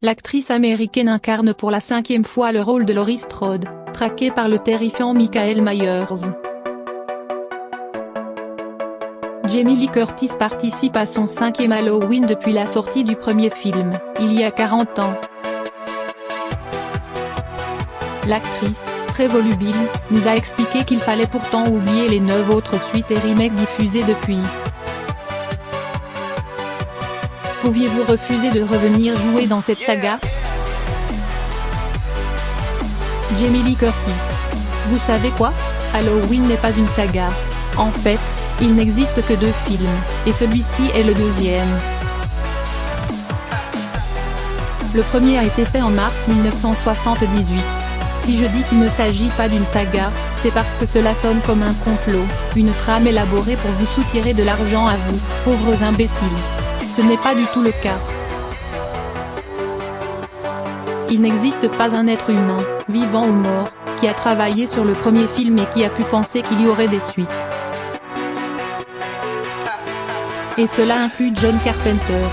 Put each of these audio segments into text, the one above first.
l'actrice américaine incarne pour la 5e fois le rôle de Laurie Strode, traquée par le terrifiant Michael Myers. Jamie Lee Curtis participe à son 5e Halloween depuis la sortie du premier film, il y a 40 ans. L'actrice, très volubile, nous a expliqué qu'il fallait pourtant oublier les 9 autres suites et remakes diffusés depuis. Pouviez-vous refuser de revenir jouer dans cette saga? Jamie Lee Curtis. Vous savez quoi? Halloween n'est pas une saga. En fait, il n'existe que 2 films, et celui-ci est le 2e. Le premier a été fait en mars 1978. Si je dis qu'il ne s'agit pas d'une saga, c'est parce que cela sonne comme un complot, une trame élaborée pour vous soutirer de l'argent à vous, pauvres imbéciles. Ce n'est pas du tout le cas. Il n'existe pas un être humain, vivant ou mort, qui a travaillé sur le premier film et qui a pu penser qu'il y aurait des suites. Et cela inclut John Carpenter.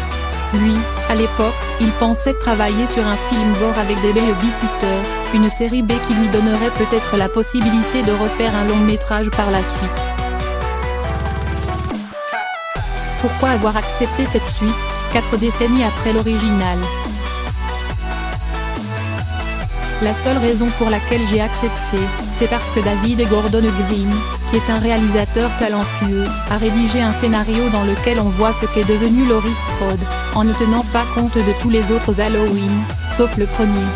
Lui, à l'époque, il pensait travailler sur un film gore avec des babysitters, une série B qui lui donnerait peut-être la possibilité de refaire un long métrage par la suite. Pourquoi avoir accepté cette suite, 4 décennies après l'original? La seule raison pour laquelle j'ai accepté, c'est parce que David Gordon Green, qui est un réalisateur talentueux, a rédigé un scénario dans lequel on voit ce qu'est devenu Laurie Strode, en ne tenant pas compte de tous les autres Halloween, sauf le premier.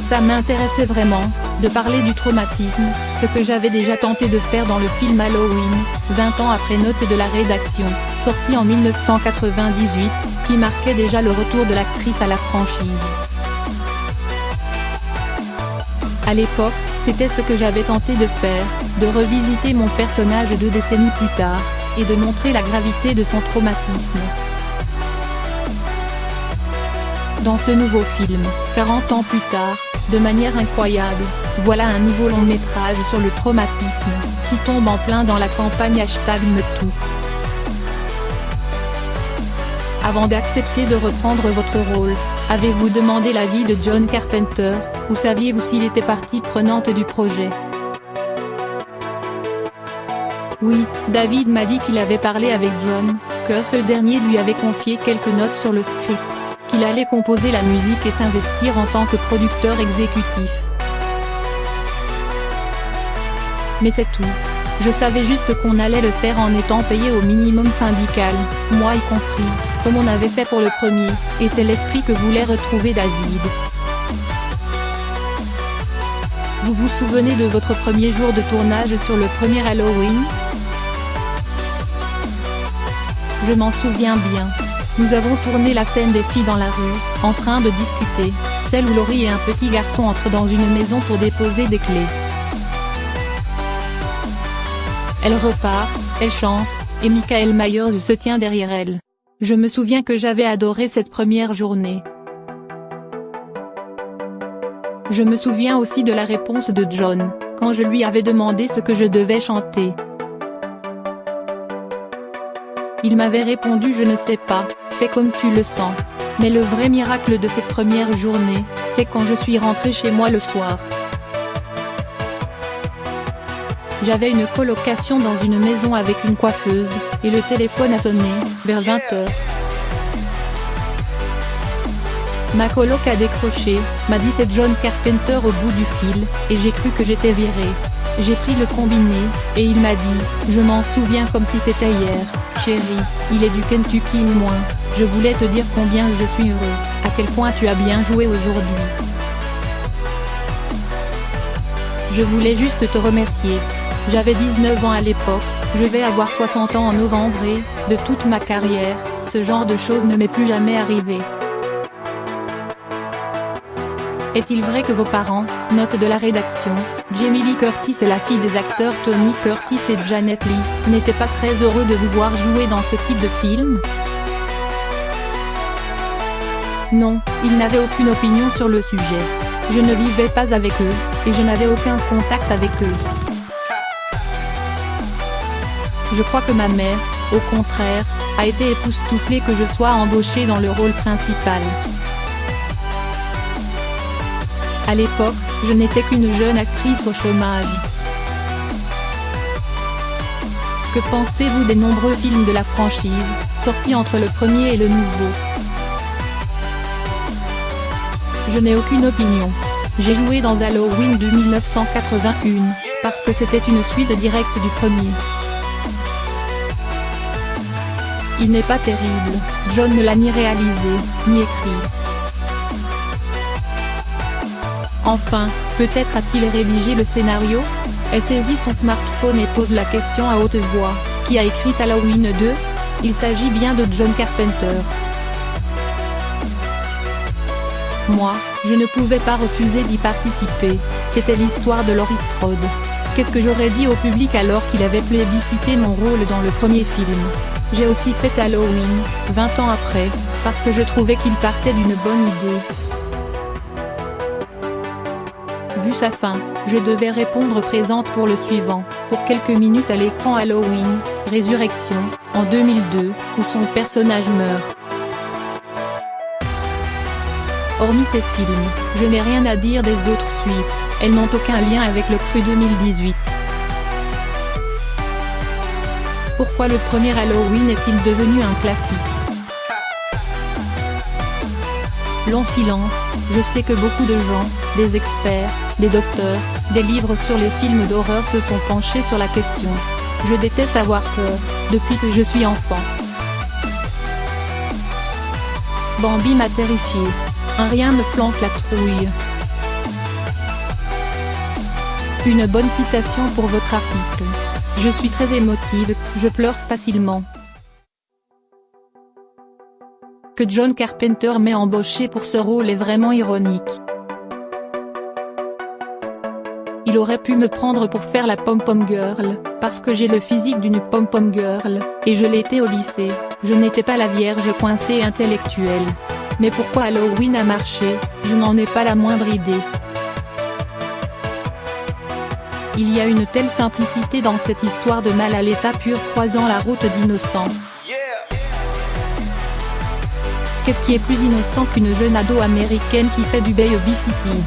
Ça m'intéressait vraiment, de parler du traumatisme, ce que j'avais déjà tenté de faire dans le film Halloween, 20 ans après Note de la rédaction, sorti en 1998, qui marquait déjà le retour de l'actrice à la franchise. À l'époque, c'était ce que j'avais tenté de faire, de revisiter mon personnage 2 décennies plus tard, et de montrer la gravité de son traumatisme. Dans ce nouveau film, 40 ans plus tard, de manière incroyable, voilà un nouveau long métrage sur le traumatisme, qui tombe en plein dans la campagne #MeToo. Avant d'accepter de reprendre votre rôle, avez-vous demandé l'avis de John Carpenter, ou saviez-vous s'il était partie prenante du projet? Oui, David m'a dit qu'il avait parlé avec John, que ce dernier lui avait confié quelques notes sur le script, qu'il allait composer la musique et s'investir en tant que producteur exécutif. Mais c'est tout. Je savais juste qu'on allait le faire en étant payé au minimum syndical, moi y compris, comme on avait fait pour le premier, et c'est l'esprit que voulait retrouver David. Vous vous souvenez de votre premier jour de tournage sur le premier Halloween? Je m'en souviens bien. Nous avons tourné la scène des filles dans la rue, en train de discuter, celle où Laurie et un petit garçon entrent dans une maison pour déposer des clés. Elle repart, elle chante, et Michael Myers se tient derrière elle. Je me souviens que j'avais adoré cette première journée. Je me souviens aussi de la réponse de John, quand je lui avais demandé ce que je devais chanter. Il m'avait répondu: je ne sais pas, fais comme tu le sens. Mais le vrai miracle de cette première journée, c'est quand je suis rentrée chez moi le soir. J'avais une colocation dans une maison avec une coiffeuse, et le téléphone a sonné, vers 20h. Ma coloc a décroché, m'a dit c'est John Carpenter au bout du fil, et j'ai cru que j'étais virée. J'ai pris le combiné, et il m'a dit, je m'en souviens comme si c'était hier, chérie, il est du Kentucky ou moins, je voulais te dire combien je suis heureux, à quel point tu as bien joué aujourd'hui. Je voulais juste te remercier. J'avais 19 ans à l'époque, je vais avoir 60 ans en novembre et, de toute ma carrière, ce genre de choses ne m'est plus jamais arrivé. Est-il vrai que vos parents, note de la rédaction, Jamie Lee Curtis et la fille des acteurs Tony Curtis et Janet Leigh, n'étaient pas très heureux de vous voir jouer dans ce type de film? Non, ils n'avaient aucune opinion sur le sujet. Je ne vivais pas avec eux, et je n'avais aucun contact avec eux. Je crois que ma mère, au contraire, a été époustouflé que je sois embauchée dans le rôle principal. À l'époque, je n'étais qu'une jeune actrice au chômage. Que pensez-vous des nombreux films de la franchise, sortis entre le premier et le nouveau? Je n'ai aucune opinion. J'ai joué dans Halloween de 1981, parce que c'était une suite directe du premier. Il n'est pas terrible, John ne l'a ni réalisé, ni écrit. Enfin, peut-être a-t-il rédigé le scénario? Elle saisit son smartphone et pose la question à haute voix. Qui a écrit Halloween 2? Il s'agit bien de John Carpenter. Moi, je ne pouvais pas refuser d'y participer, c'était l'histoire de Laurie Strode. Qu'est-ce que j'aurais dit au public alors qu'il avait plébiscité mon rôle dans le premier film? J'ai aussi fait Halloween, 20 ans après, parce que je trouvais qu'il partait d'une bonne idée. Vu sa fin, je devais répondre présente pour le suivant, pour quelques minutes à l'écran. Halloween, Résurrection, en 2002, où son personnage meurt. Hormis ces films, je n'ai rien à dire des autres suites, elles n'ont aucun lien avec le Cru 2018. Pourquoi le premier Halloween est-il devenu un classique? Long silence, je sais que beaucoup de gens, des experts, des docteurs, des livres sur les films d'horreur se sont penchés sur la question. Je déteste avoir peur, depuis que je suis enfant. Bambi m'a terrifié. Un rien me flanque la trouille. Une bonne citation pour votre article. Je suis très émotive, je pleure facilement. Que John Carpenter m'ait embauché pour ce rôle est vraiment ironique. Il aurait pu me prendre pour faire la pom-pom girl, parce que j'ai le physique d'une pom-pom girl, et je l'étais au lycée, je n'étais pas la vierge coincée intellectuelle. Mais pourquoi Halloween a marché, je n'en ai pas la moindre idée. Il y a une telle simplicité dans cette histoire de mal à l'état pur croisant la route d'innocence. Qu'est-ce qui est plus innocent qu'une jeune ado américaine qui fait du babysitting?